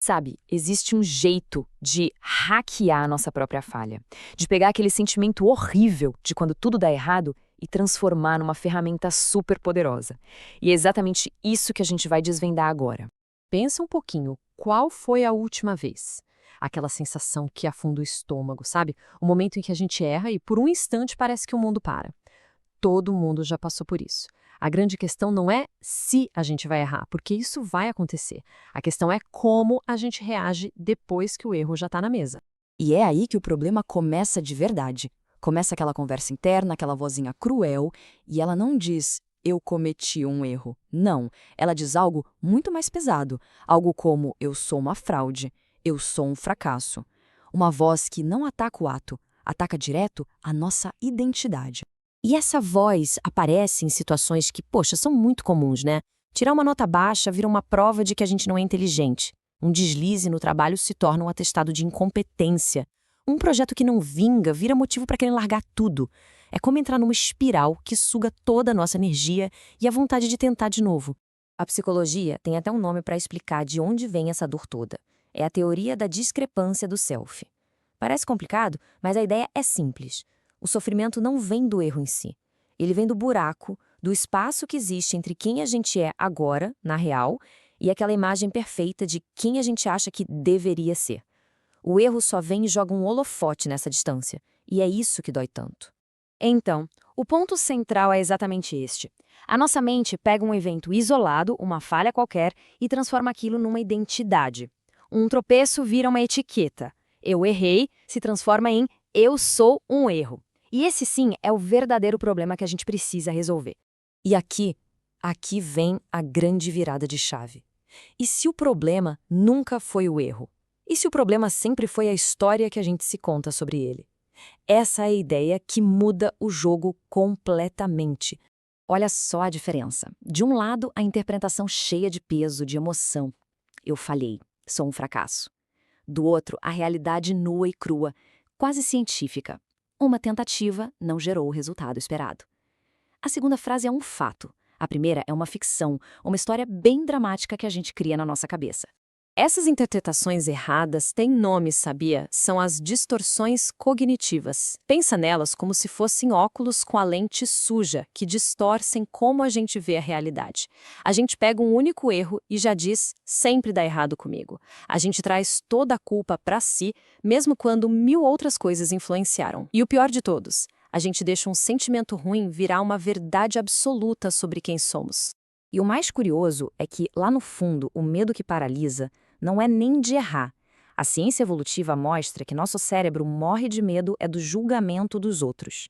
Sabe, existe um jeito de hackear a nossa própria falha, de pegar aquele sentimento horrível de quando tudo dá errado e transformar numa ferramenta super poderosa. E é exatamente isso que a gente vai desvendar agora. Pensa um pouquinho, qual foi a última vez? Aquela sensação que afunda o estômago, sabe? O momento em que a gente erra e por um instante parece que o mundo para. Todo mundo já passou por isso. A grande questão não é se a gente vai errar, porque isso vai acontecer. A questão é como a gente reage depois que o erro já está na mesa. E é aí que o problema começa de verdade. Começa aquela conversa interna, aquela vozinha cruel, e ela não diz eu cometi um erro. Não, ela diz algo muito mais pesado, algo como eu sou uma fraude, eu sou um fracasso. Uma voz que não ataca o ato, ataca direto a nossa identidade. E essa voz aparece em situações que, poxa, são muito comuns, né? Tirar uma nota baixa vira uma prova de que a gente não é inteligente. Um deslize no trabalho se torna um atestado de incompetência. Um projeto que não vinga vira motivo para querer largar tudo. É como entrar numa espiral que suga toda a nossa energia e a vontade de tentar de novo. A psicologia tem até um nome para explicar de onde vem essa dor toda. É a teoria da discrepância do self. Parece complicado, mas a ideia é simples. O sofrimento não vem do erro em si. Ele vem do buraco, do espaço que existe entre quem a gente é agora, na real, e aquela imagem perfeita de quem a gente acha que deveria ser. O erro só vem e joga um holofote nessa distância, e é isso que dói tanto. Então, o ponto central é exatamente este. A nossa mente pega um evento isolado, uma falha qualquer, e transforma aquilo numa identidade. Um tropeço vira uma etiqueta. Eu errei se transforma em eu sou um erro. E esse sim é o verdadeiro problema que a gente precisa resolver. E aqui vem a grande virada de chave. E se o problema nunca foi o erro? E se o problema sempre foi a história que a gente se conta sobre ele? Essa é a ideia que muda o jogo completamente. Olha só a diferença. De um lado, a interpretação cheia de peso, de emoção. Eu falhei, sou um fracasso. Do outro, a realidade nua e crua, quase científica. Uma tentativa não gerou o resultado esperado. A segunda frase é um fato. A primeira é uma ficção, uma história bem dramática que a gente cria na nossa cabeça. Essas interpretações erradas têm nomes, sabia? São as distorções cognitivas. Pensa nelas como se fossem óculos com a lente suja, que distorcem como a gente vê a realidade. A gente pega um único erro e já diz, sempre dá errado comigo. A gente traz toda a culpa para si, mesmo quando 1000 outras coisas influenciaram. E o pior de todos, a gente deixa um sentimento ruim virar uma verdade absoluta sobre quem somos. E o mais curioso é que, lá no fundo, o medo que paralisa não é nem de errar. A ciência evolutiva mostra que nosso cérebro morre de medo é do julgamento dos outros.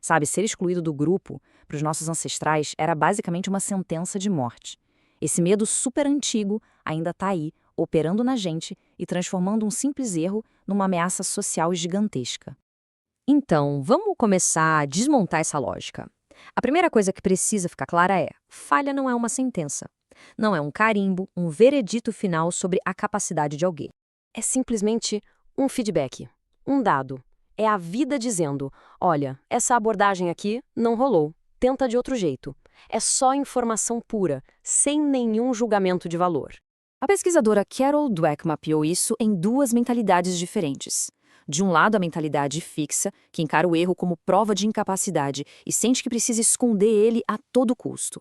Sabe, ser excluído do grupo, para os nossos ancestrais, era basicamente uma sentença de morte. Esse medo super antigo ainda está aí, operando na gente e transformando um simples erro numa ameaça social gigantesca. Então, vamos começar a desmontar essa lógica. A primeira coisa que precisa ficar clara é: falha não é uma sentença. Não é um carimbo, um veredito final sobre a capacidade de alguém. É simplesmente um feedback, um dado. É a vida dizendo: olha, essa abordagem aqui não rolou, tenta de outro jeito. É só informação pura, sem nenhum julgamento de valor. A pesquisadora Carol Dweck mapeou isso em duas mentalidades diferentes. De um lado, a mentalidade fixa, que encara o erro como prova de incapacidade e sente que precisa esconder ele a todo custo.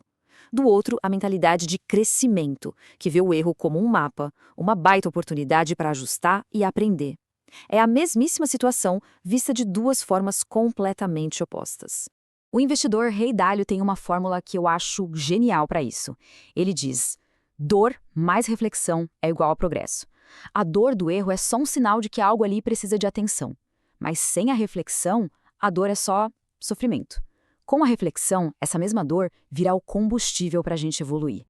Do outro, a mentalidade de crescimento, que vê o erro como um mapa, uma baita oportunidade para ajustar e aprender. É a mesmíssima situação, vista de duas formas completamente opostas. O investidor Ray Dalio tem uma fórmula que eu acho genial para isso. Ele diz: dor mais reflexão é igual a progresso. A dor do erro é só um sinal de que algo ali precisa de atenção. Mas sem a reflexão, a dor é só sofrimento. Com a reflexão, essa mesma dor virá o combustível para a gente evoluir.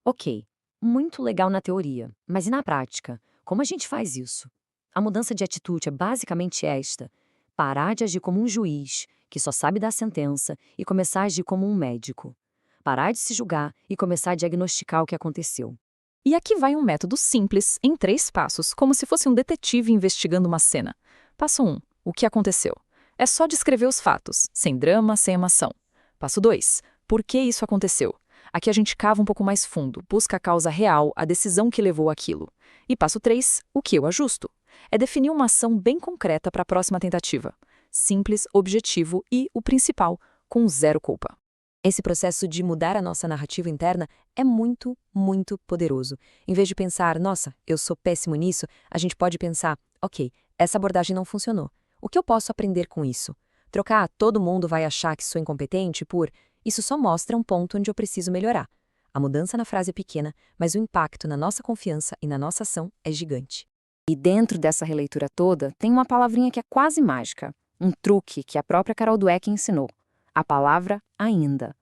Ok, muito legal na teoria, mas e na prática? Como a gente faz isso? A mudança de atitude é basicamente esta: parar de agir como um juiz, que só sabe dar sentença, e começar a agir como um médico. Parar de se julgar e começar a diagnosticar o que aconteceu. E aqui vai um método simples, em 3 passos, como se fosse um detetive investigando uma cena. Passo 1. O que aconteceu? É só descrever os fatos, sem drama, sem emoção. Passo 2. Por que isso aconteceu? Aqui a gente cava um pouco mais fundo, busca a causa real, a decisão que levou àquilo. E passo 3, o que eu ajusto? É definir uma ação bem concreta para a próxima tentativa. Simples, objetivo e, o principal, com zero culpa. Esse processo de mudar a nossa narrativa interna é muito, muito poderoso. Em vez de pensar, nossa, eu sou péssimo nisso, a gente pode pensar, ok, essa abordagem não funcionou. O que eu posso aprender com isso? Trocar todo mundo vai achar que sou incompetente por isso só mostra um ponto onde eu preciso melhorar. A mudança na frase é pequena, mas o impacto na nossa confiança e na nossa ação é gigante. E dentro dessa releitura toda, tem uma palavrinha que é quase mágica. Um truque que a própria Carol Dweck ensinou. A palavra ainda.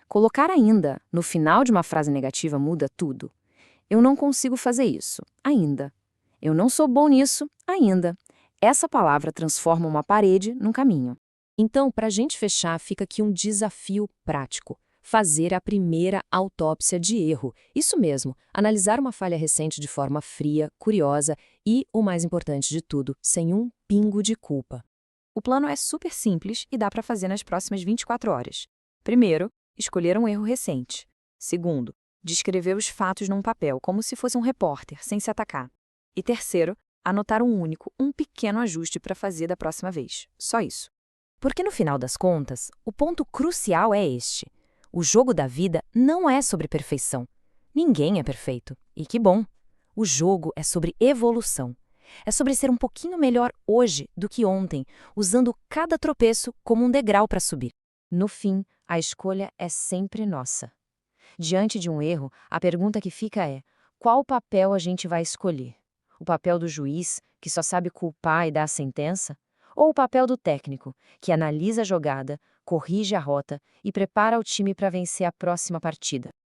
Colocar ainda no final de uma frase negativa muda tudo. Eu não consigo fazer isso, ainda. Eu não sou bom nisso, ainda. Essa palavra transforma uma parede num caminho. Então, para a gente fechar, fica aqui um desafio prático. Fazer a primeira autópsia de erro. Isso mesmo, analisar uma falha recente de forma fria, curiosa e, o mais importante de tudo, sem um pingo de culpa. O plano é super simples e dá para fazer nas próximas 24 horas. Primeiro, escolher um erro recente. Segundo, descrever os fatos num papel, como se fosse um repórter, sem se atacar. E terceiro, anotar um pequeno ajuste para fazer da próxima vez. Só isso. Porque no final das contas, o ponto crucial é este. O jogo da vida não é sobre perfeição. Ninguém é perfeito. E que bom! O jogo é sobre evolução. É sobre ser um pouquinho melhor hoje do que ontem, usando cada tropeço como um degrau para subir. No fim, a escolha é sempre nossa. Diante de um erro, a pergunta que fica é: qual papel a gente vai escolher? O papel do juiz, que só sabe culpar e dar a sentença? Ou o papel do técnico, que analisa a jogada, corrige a rota e prepara o time para vencer a próxima partida?